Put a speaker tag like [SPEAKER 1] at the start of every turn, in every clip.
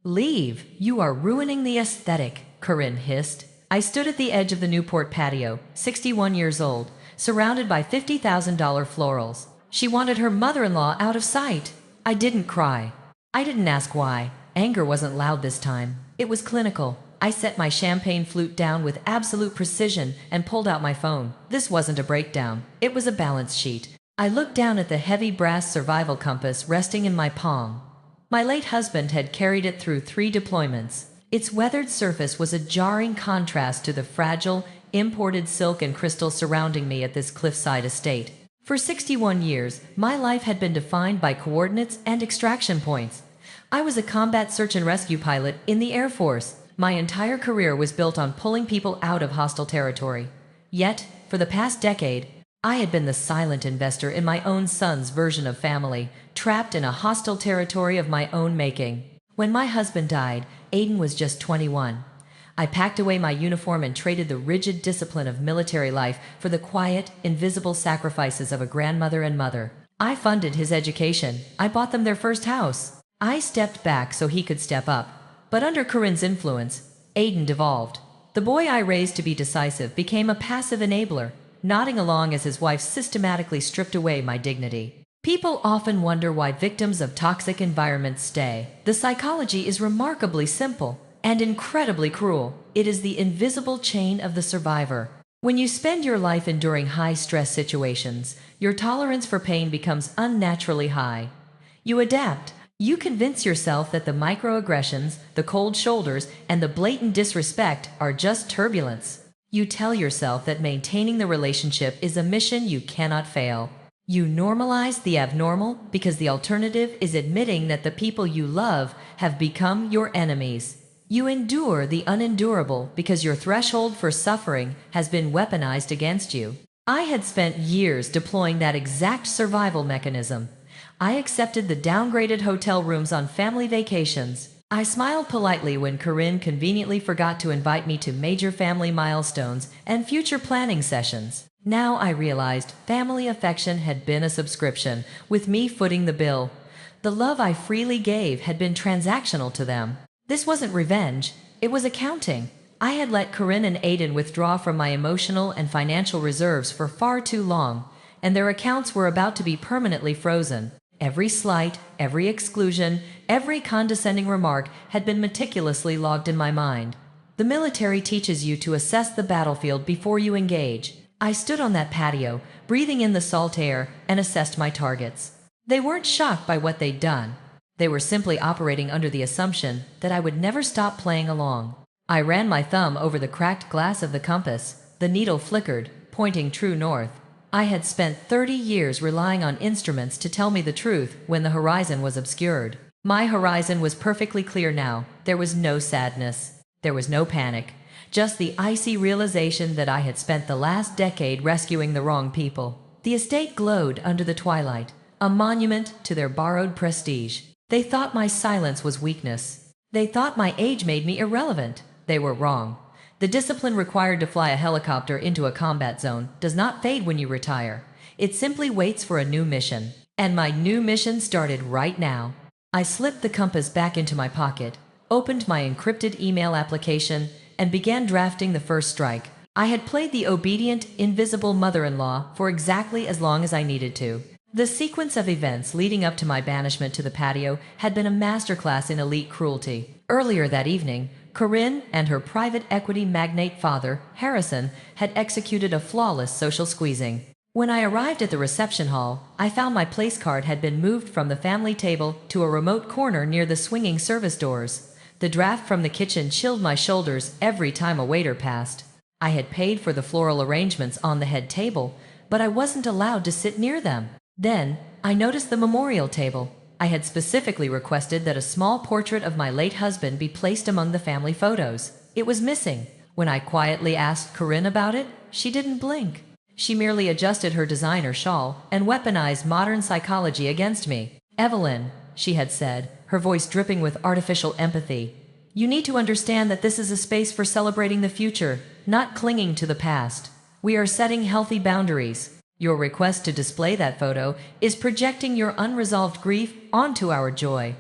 [SPEAKER 1] Leave. You are ruining the aesthetic, Corinne hissed. I stood at the edge of the Newport patio, 61 years old, surrounded by $50,000 florals. She wanted her mother-in-law out of sight. I didn't cry. I didn't ask why. Anger wasn't loud this time. It was clinical. I set my champagne flute down with absolute precision and pulled out my phone. This wasn't a breakdown. It was a balance sheet. I looked down at the heavy brass survival compass resting in my palm. My late husband had carried it through 3 deployments. Its weathered surface was a jarring contrast to the fragile, imported silk and crystal surrounding me at this cliffside estate. For 61 years, my life had been defined by coordinates and extraction points. I was a combat search and rescue pilot in the Air Force. My entire career was built on pulling people out of hostile territory. Yet, for the past decade, I had been the silent investor in my own son's version of family, trapped in a hostile territory of my own making. When my husband died, Aiden was just 21. I packed away my uniform and traded the rigid discipline of military life for the quiet, invisible sacrifices of a grandmother and mother. I funded his education. I bought them their first house. I stepped back so he could step up. But under Corinne's influence, Aiden devolved. The boy I raised to be decisive became a passive enabler, nodding along as his wife systematically stripped away my dignity. People often wonder why victims of toxic environments stay. The psychology is remarkably simple and incredibly cruel. It is the invisible chain of the survivor. When you spend your life enduring high-stress situations, your tolerance for pain becomes unnaturally high. You adapt. You convince yourself that the microaggressions, the cold shoulders, and the blatant disrespect are just turbulence. You tell yourself that maintaining the relationship is a mission you cannot fail. You normalize the abnormal because the alternative is admitting that the people you love have become your enemies. You endure the unendurable because your threshold for suffering has been weaponized against you. I had spent years deploying that exact survival mechanism. I accepted the downgraded hotel rooms on family vacations. I smiled politely when Corinne conveniently forgot to invite me to major family milestones and future planning sessions. Now I realized family affection had been a subscription, with me footing the bill. The love I freely gave had been transactional to them. This wasn't revenge, it was accounting. I had let Corinne and Aiden withdraw from my emotional and financial reserves for far too long, and their accounts were about to be permanently frozen. Every slight, every exclusion, every condescending remark had been meticulously logged in my mind. The military teaches you to assess the battlefield before you engage. I stood on that patio, breathing in the salt air, and assessed my targets. They weren't shocked by what they'd done. They were simply operating under the assumption that I would never stop playing along. I ran my thumb over the cracked glass of the compass. The needle flickered, pointing true north. I had spent 30 years relying on instruments to tell me the truth when the horizon was obscured. My horizon was perfectly clear now. There was no sadness. There was no panic. Just the icy realization that I had spent the last decade rescuing the wrong people. The estate glowed under the twilight, a monument to their borrowed prestige. They thought my silence was weakness. They thought my age made me irrelevant. They were wrong. The discipline required to fly a helicopter into a combat zone does not fade when you retire. It simply waits for a new mission. And my new mission started right now. I slipped the compass back into my pocket, opened my encrypted email application, and began drafting the first strike. I had played the obedient, invisible mother-in-law for exactly as long as I needed to. The sequence of events leading up to my banishment to the patio had been a masterclass in elite cruelty. Earlier that evening, Corinne and her private equity magnate father, Harrison, had executed a flawless social squeezing. When I arrived at the reception hall, I found my place card had been moved from the family table to a remote corner near the swinging service doors. The draft from the kitchen chilled my shoulders every time a waiter passed. I had paid for the floral arrangements on the head table, but I wasn't allowed to sit near them. Then, I noticed the memorial table. I had specifically requested that a small portrait of my late husband be placed among the family photos. It was missing. When I quietly asked Corinne about it, she didn't blink. She merely adjusted her designer shawl and weaponized modern psychology against me. "Evelyn," she had said, her voice dripping with artificial empathy, "you need to understand that this is a space for celebrating the future, not clinging to the past. We are setting healthy boundaries. Your request to display that photo is projecting your unresolved grief onto our joy.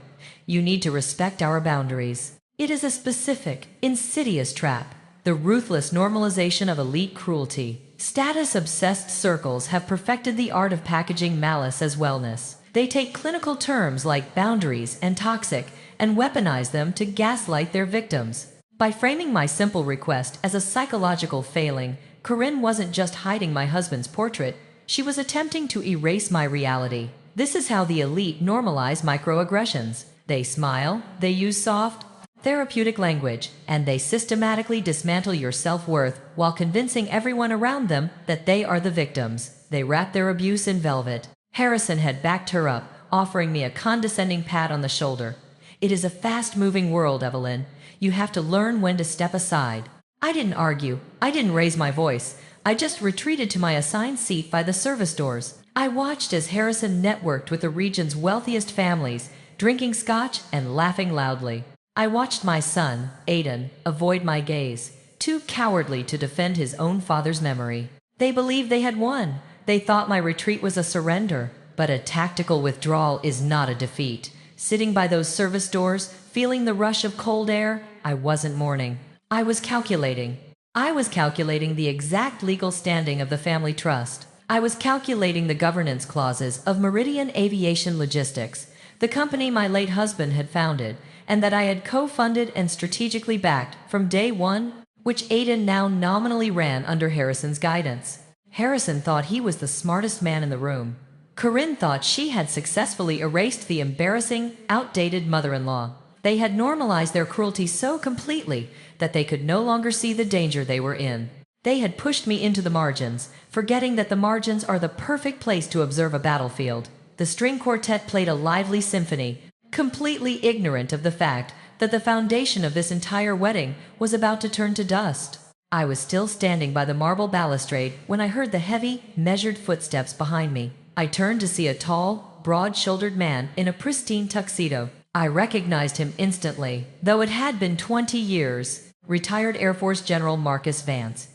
[SPEAKER 1] You need to respect our boundaries. It is a specific, insidious trap. The ruthless normalization of elite cruelty. Status-obsessed circles have perfected the art of packaging malice as wellness. They take clinical terms like boundaries and toxic and weaponize them to gaslight their victims. By framing my simple request as a psychological failing, Corinne wasn't just hiding my husband's portrait, she was attempting to erase my reality. This is how the elite normalize microaggressions. They smile, they use soft, therapeutic language, and they systematically dismantle your self-worth while convincing everyone around them that they are the victims. They wrap their abuse in velvet. Harrison had backed her up, offering me a condescending pat on the shoulder. It is a fast-moving world, Evelyn. You have to learn when to step aside. I didn't argue. I didn't raise my voice. I just retreated to my assigned seat by the service doors. I watched as Harrison networked with the region's wealthiest families, drinking scotch and laughing loudly. I watched my son, Aiden, avoid my gaze, too cowardly to defend his own father's memory. They believed they had won. They thought my retreat was a surrender. But a tactical withdrawal is not a defeat. Sitting by those service doors, feeling the rush of cold air, I wasn't mourning. I was calculating. I was calculating the exact legal standing of the family trust. I was calculating the governance clauses of Meridian Aviation Logistics, the company my late husband had founded, and that I had co-funded and strategically backed from day one, which Aiden now nominally ran under Harrison's guidance. Harrison thought he was the smartest man in the room. Corinne thought she had successfully erased the embarrassing, outdated mother-in-law. They had normalized their cruelty so completely that they could no longer see the danger they were in. They had pushed me into the margins, forgetting that the margins are the perfect place to observe a battlefield. The string quartet played a lively symphony, completely ignorant of the fact that the foundation of this entire wedding was about to turn to dust. I was still standing by the marble balustrade when I heard the heavy, measured footsteps behind me. I turned to see a tall, broad-shouldered man in a pristine tuxedo. I recognized him instantly, though it had been 20 years. Retired Air Force General Marcus Vance.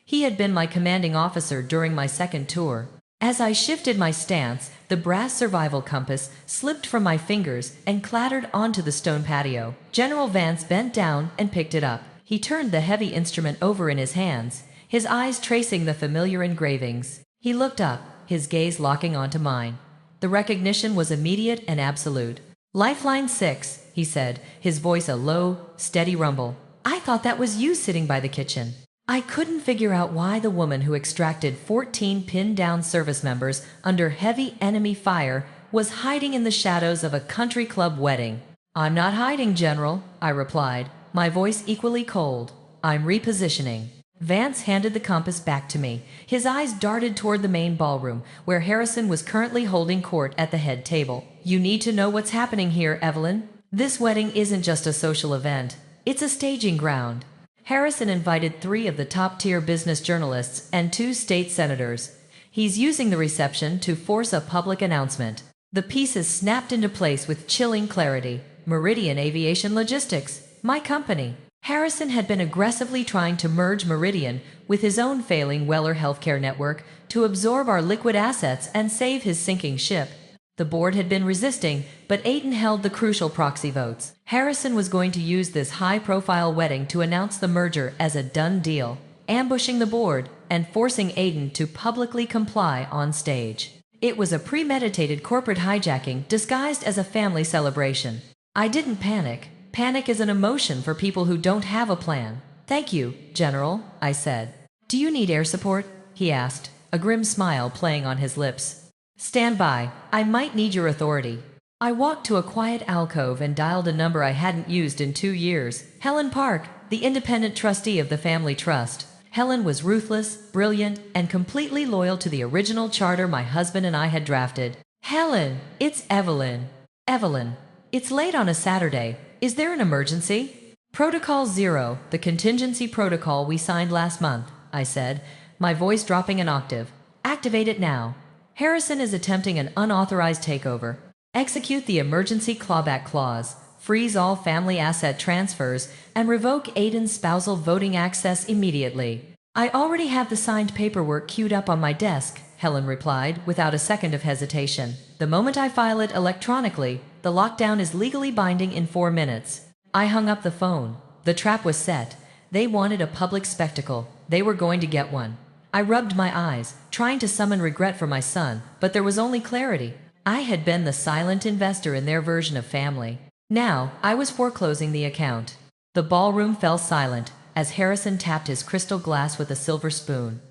[SPEAKER 1] He had been my commanding officer during my second tour. As I shifted my stance, the brass survival compass slipped from my fingers and clattered onto the stone patio. General Vance bent down and picked it up. He turned the heavy instrument over in his hands, his eyes tracing the familiar engravings. He looked up, his gaze locking onto mine. The recognition was immediate and absolute. "Lifeline 6, he said, his voice a low, steady rumble. "I thought that was you sitting by the kitchen." I couldn't figure out why the woman who extracted 14 pinned-down service members under heavy enemy fire was hiding in the shadows of a country club wedding. "I'm not hiding, General," I replied, my voice equally cold. "I'm repositioning." Vance handed the compass back to me. His eyes darted toward the main ballroom, where Harrison was currently holding court at the head table. "You need to know what's happening here, Evelyn. This wedding isn't just a social event. It's a staging ground." Harrison invited 3 of the top-tier business journalists and 2 state senators. He's using the reception to force a public announcement. The pieces snapped into place with chilling clarity. Meridian Aviation Logistics, my company. Harrison had been aggressively trying to merge Meridian with his own failing Weller healthcare network to absorb our liquid assets and save his sinking ship. The board had been resisting, but Aiden held the crucial proxy votes. Harrison was going to use this high-profile wedding to announce the merger as a done deal, ambushing the board and forcing Aiden to publicly comply on stage. It was a premeditated corporate hijacking disguised as a family celebration. I didn't panic. Panic is an emotion for people who don't have a plan. "Thank you, General," I said. "Do you need air support?" he asked, a grim smile playing on his lips. "Stand by. I might need your authority." I walked to a quiet alcove and dialed a number I hadn't used in 2 years. Helen Park, the independent trustee of the family trust. Helen was ruthless, brilliant, and completely loyal to the original charter my husband and I had drafted. "Helen, it's Evelyn." "Evelyn, it's late on a Saturday. Is there an emergency?" "Protocol 0, the contingency protocol we signed last month," I said, my voice dropping an octave. "Activate it now. Harrison is attempting an unauthorized takeover. Execute the emergency clawback clause, freeze all family asset transfers, and revoke Aiden's spousal voting access immediately." "I already have the signed paperwork queued up on my desk," Helen replied, without a second of hesitation. "The moment I file it electronically, The lockdown is legally binding in 4 minutes. I hung up the phone. The trap was set. They wanted a public spectacle. They were going to get one. I rubbed my eyes, trying to summon regret for my son, but there was only clarity. I had been the silent investor in their version of family. Now, I was foreclosing the account. The ballroom fell silent as Harrison tapped his crystal glass with a silver spoon.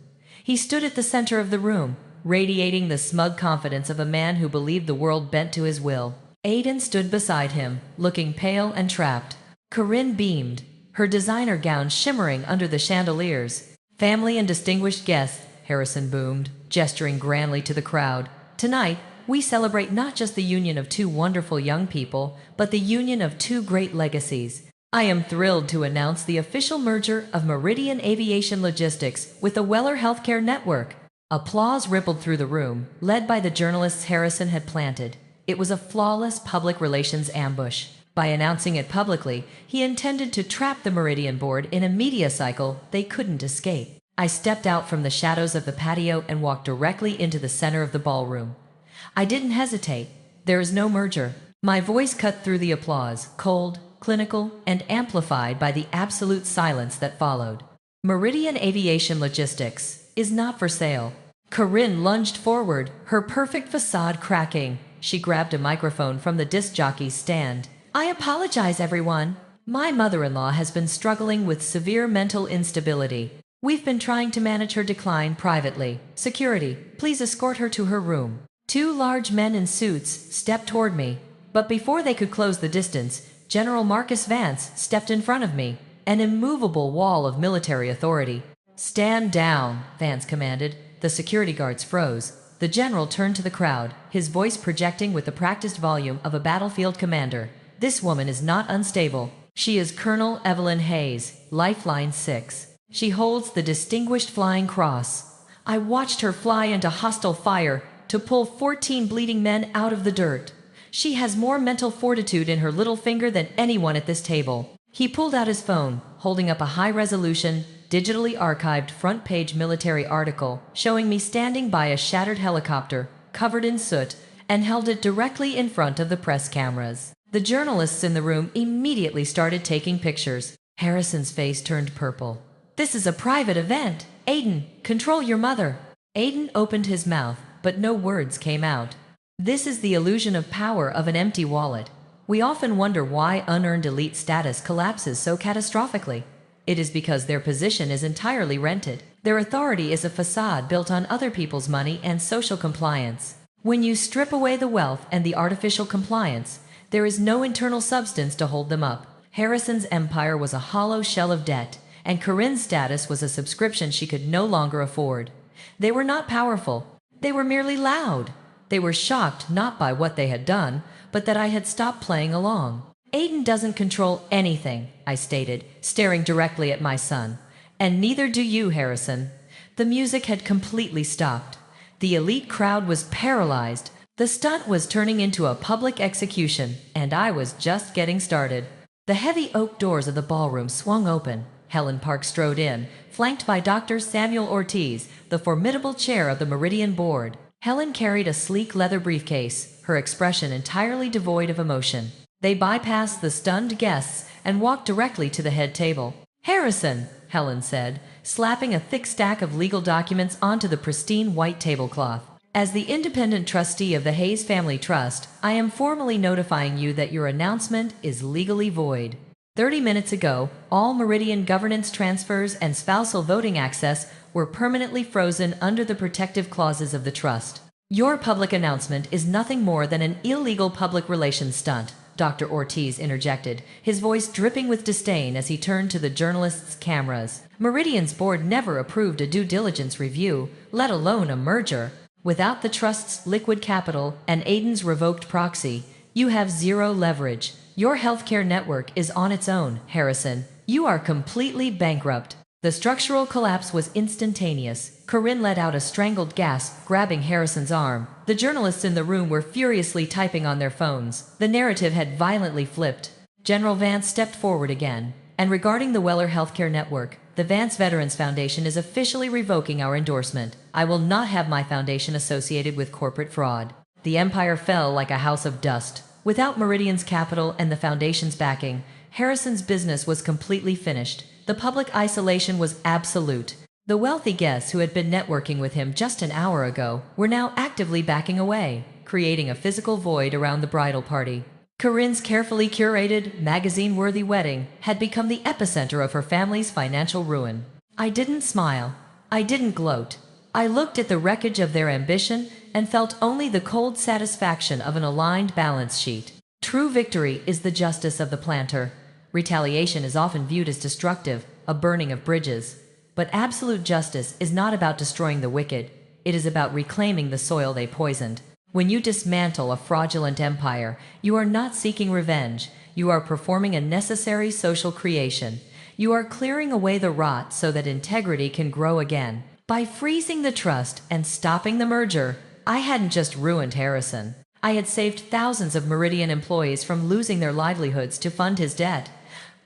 [SPEAKER 1] He stood at the center of the room, radiating the smug confidence of a man who believed the world bent to his will. Aiden stood beside him, looking pale and trapped. Corinne beamed, her designer gown shimmering under the chandeliers. "Family and distinguished guests," Harrison boomed, gesturing grandly to the crowd. "Tonight, we celebrate not just the union of two wonderful young people, but the union of two great legacies. I am thrilled to announce the official merger of Meridian Aviation Logistics with the Weller Healthcare Network." Applause rippled through the room, led by the journalists Harrison had planted. It was a flawless public relations ambush. By announcing it publicly, he intended to trap the Meridian board in a media cycle they couldn't escape. I stepped out from the shadows of the patio and walked directly into the center of the ballroom. I didn't hesitate. There is no merger. My voice cut through the applause, cold, clinical, and amplified by the absolute silence that followed. Meridian Aviation Logistics is not for sale. Corinne lunged forward, her perfect facade cracking. She grabbed a microphone from the disc jockey's stand. "I apologize, everyone. My mother-in-law has been struggling with severe mental instability. We've been trying to manage her decline privately. Security, please escort her to her room." 2 large men in suits stepped toward me, but before they could close the distance, General Marcus Vance stepped in front of me, an immovable wall of military authority. "Stand down," Vance commanded. The security guards froze. The general turned to the crowd, his voice projecting with the practiced volume of a battlefield commander. "This woman is not unstable. She is Colonel Evelyn Hayes, Lifeline 6. She holds the Distinguished Flying Cross. I watched her fly into hostile fire to pull 14 bleeding men out of the dirt. She has more mental fortitude in her little finger than anyone at this table." He pulled out his phone, holding up a high-resolution, digitally archived front-page military article showing me standing by a shattered helicopter, covered in soot, and held it directly in front of the press cameras. The journalists in the room immediately started taking pictures. Harrison's face turned purple. "This is a private event. Aiden, control your mother." Aiden opened his mouth, but no words came out. This is the illusion of power of an empty wallet. We often wonder why unearned elite status collapses so catastrophically. It is because their position is entirely rented. Their authority is a facade built on other people's money and social compliance. When you strip away the wealth and the artificial compliance, there is no internal substance to hold them up. Harrison's empire was a hollow shell of debt, and Corinne's status was a subscription she could no longer afford. They were not powerful. They were merely loud. They were shocked not by what they had done, but that I had stopped playing along. "Aiden doesn't control anything," I stated, staring directly at my son. "And neither do you, Harrison." The music had completely stopped. The elite crowd was paralyzed. The stunt was turning into a public execution, and I was just getting started. The heavy oak doors of the ballroom swung open. Helen Park strode in, flanked by Dr. Samuel Ortiz, the formidable chair of the Meridian Board. Helen carried a sleek leather briefcase, her expression entirely devoid of emotion. They bypassed the stunned guests and walked directly to the head table. "Harrison," Helen said, slapping a thick stack of legal documents onto the pristine white tablecloth. "As the independent trustee of the Hayes Family Trust, I am formally notifying you that your announcement is legally void. 30 minutes ago, all Meridian governance transfers and spousal voting access were permanently frozen under the protective clauses of the trust. Your public announcement is nothing more than an illegal public relations stunt," Dr. Ortiz interjected, his voice dripping with disdain as he turned to the journalists' cameras. "Meridian's board never approved a due diligence review, let alone a merger. Without the trust's liquid capital and Aiden's revoked proxy, you have zero leverage. Your healthcare network is on its own, Harrison. You are completely bankrupt." The structural collapse was instantaneous. Corinne let out a strangled gasp, grabbing Harrison's arm. The journalists in the room were furiously typing on their phones. The narrative had violently flipped. General Vance stepped forward again. "And regarding the Weller Healthcare Network, the Vance Veterans Foundation is officially revoking our endorsement. I will not have my foundation associated with corporate fraud." The empire fell like a house of dust. Without Meridian's capital and the foundation's backing, Harrison's business was completely finished. The public isolation was absolute. The wealthy guests who had been networking with him just an hour ago were now actively backing away, creating a physical void around the bridal party. Corinne's carefully curated, magazine-worthy wedding had become the epicenter of her family's financial ruin. I didn't smile. I didn't gloat. I looked at the wreckage of their ambition and felt only the cold satisfaction of an aligned balance sheet. True victory is the justice of the planter. Retaliation is often viewed as destructive, a burning of bridges. But absolute justice is not about destroying the wicked. It is about reclaiming the soil they poisoned. When you dismantle a fraudulent empire, you are not seeking revenge. You are performing a necessary social creation. You are clearing away the rot so that integrity can grow again. By freezing the trust and stopping the merger, I hadn't just ruined Harrison. I had saved thousands of Meridian employees from losing their livelihoods to fund his debt.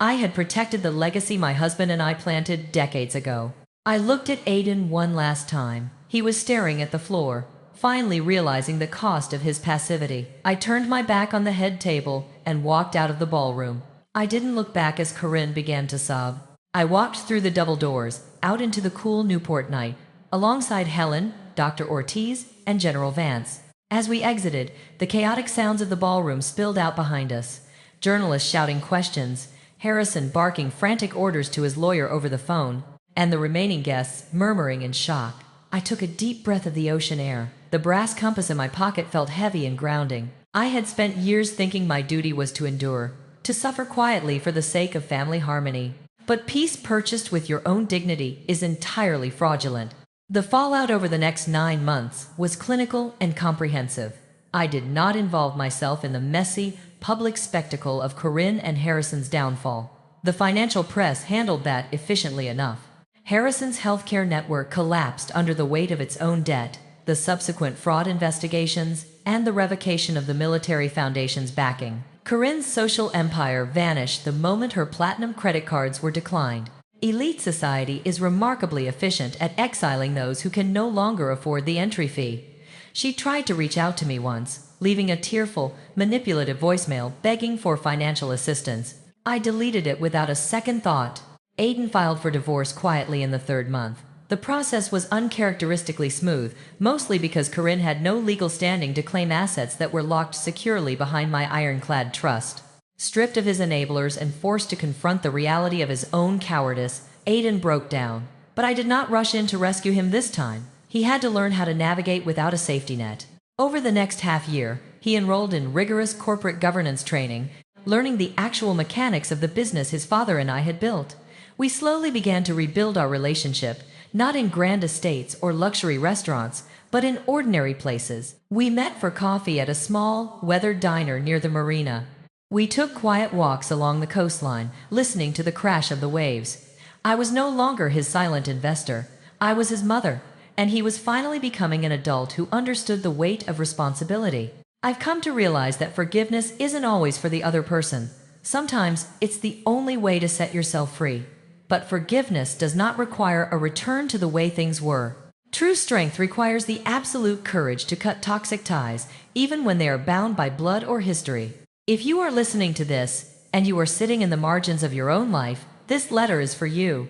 [SPEAKER 1] I had protected the legacy my husband and I planted decades ago. I looked at Aiden one last time. He was staring at the floor, finally realizing the cost of his passivity. I turned my back on the head table and walked out of the ballroom. I didn't look back as Corinne began to sob. I walked through the double doors, out into the cool Newport night, alongside Helen, Dr. Ortiz, and General Vance. As we exited, the chaotic sounds of the ballroom spilled out behind us. Journalists shouting questions, Harrison barking frantic orders to his lawyer over the phone, and the remaining guests murmuring in shock. I took a deep breath of the ocean air. The brass compass in my pocket felt heavy and grounding. I had spent years thinking my duty was to endure, to suffer quietly for the sake of family harmony. But peace purchased with your own dignity is entirely fraudulent. The fallout over the next 9 months was clinical and comprehensive. I did not involve myself in the messy, public spectacle of Corinne and Harrison's downfall. The financial press handled that efficiently enough. Harrison's healthcare network collapsed under the weight of its own debt, the subsequent fraud investigations, and the revocation of the military foundation's backing. Corinne's social empire vanished the moment her platinum credit cards were declined. Elite society is remarkably efficient at exiling those who can no longer afford the entry fee. She tried to reach out to me once, leaving a tearful, manipulative voicemail begging for financial assistance. I deleted it without a second thought. Aiden filed for divorce quietly in the 3rd month. The process was uncharacteristically smooth, mostly because Corinne had no legal standing to claim assets that were locked securely behind my ironclad trust. Stripped of his enablers and forced to confront the reality of his own cowardice, Aiden broke down. But I did not rush in to rescue him this time. He had to learn how to navigate without a safety net. Over the next half year, he enrolled in rigorous corporate governance training, learning the actual mechanics of the business his father and I had built. We slowly began to rebuild our relationship, not in grand estates or luxury restaurants, but in ordinary places. We met for coffee at a small, weathered diner near the marina. We took quiet walks along the coastline, listening to the crash of the waves. I was no longer his silent investor. I was his mother, and he was finally becoming an adult who understood the weight of responsibility. I've come to realize that forgiveness isn't always for the other person. Sometimes it's the only way to set yourself free. But forgiveness does not require a return to the way things were. True strength requires the absolute courage to cut toxic ties, even when they are bound by blood or history. If you are listening to this, and you are sitting in the margins of your own life, this letter is for you.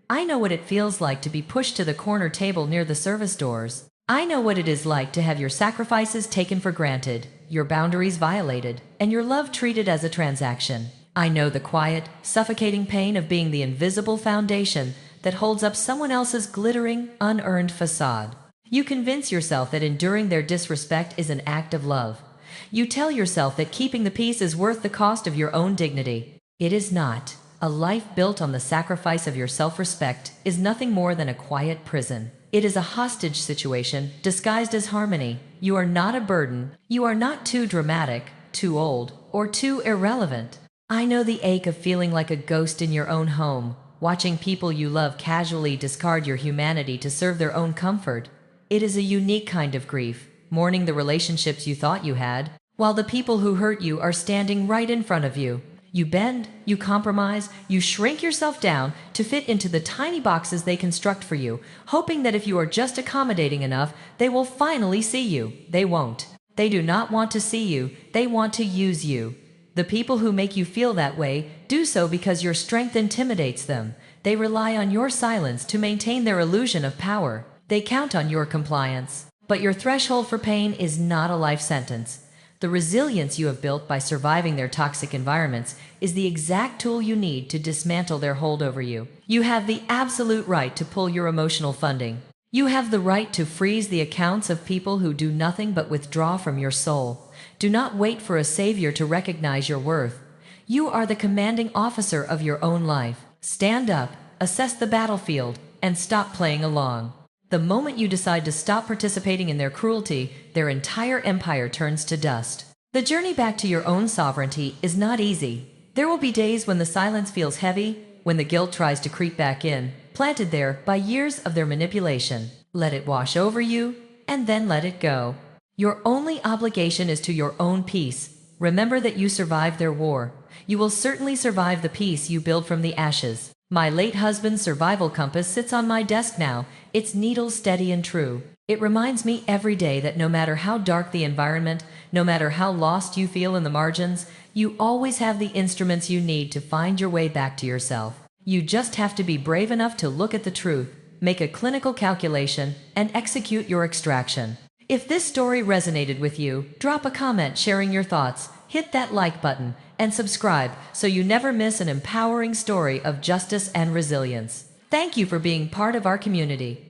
[SPEAKER 1] I know what it feels like to be pushed to the corner table near the service doors. I know what it is like to have your sacrifices taken for granted, your boundaries violated, and your love treated as a transaction. I know the quiet, suffocating pain of being the invisible foundation that holds up someone else's glittering, unearned facade. You convince yourself that enduring their disrespect is an act of love. You tell yourself that keeping the peace is worth the cost of your own dignity. It is not. A life built on the sacrifice of your self-respect is nothing more than a quiet prison. It is a hostage situation disguised as harmony. You are not a burden. You are not too dramatic, too old, or too irrelevant. I know the ache of feeling like a ghost in your own home, watching people you love casually discard your humanity to serve their own comfort. It is a unique kind of grief, mourning the relationships you thought you had, while the people who hurt you are standing right in front of you. You bend, you compromise, you shrink yourself down to fit into the tiny boxes they construct for you, hoping that if you are just accommodating enough, they will finally see you. They won't. They do not want to see you, they want to use you. The people who make you feel that way do so because your strength intimidates them. They rely on your silence to maintain their illusion of power. They count on your compliance. But your threshold for pain is not a life sentence. The resilience you have built by surviving their toxic environments is the exact tool you need to dismantle their hold over you. You have the absolute right to pull your emotional funding. You have the right to freeze the accounts of people who do nothing but withdraw from your soul. Do not wait for a savior to recognize your worth. You are the commanding officer of your own life. Stand up, assess the battlefield, and stop playing along. The moment you decide to stop participating in their cruelty, their entire empire turns to dust. The journey back to your own sovereignty is not easy. There will be days when the silence feels heavy, when the guilt tries to creep back in, planted there by years of their manipulation. Let it wash over you, and then let it go. Your only obligation is to your own peace. Remember that you survived their war. You will certainly survive the peace you build from the ashes. My late husband's survival compass sits on my desk now, its needle steady and true. It reminds me every day that no matter how dark the environment, no matter how lost you feel in the margins, you always have the instruments you need to find your way back to yourself. You just have to be brave enough to look at the truth, make a clinical calculation, and execute your extraction. If this story resonated with you, drop a comment sharing your thoughts, hit that like button, and subscribe so you never miss an empowering story of justice and resilience. Thank you for being part of our community.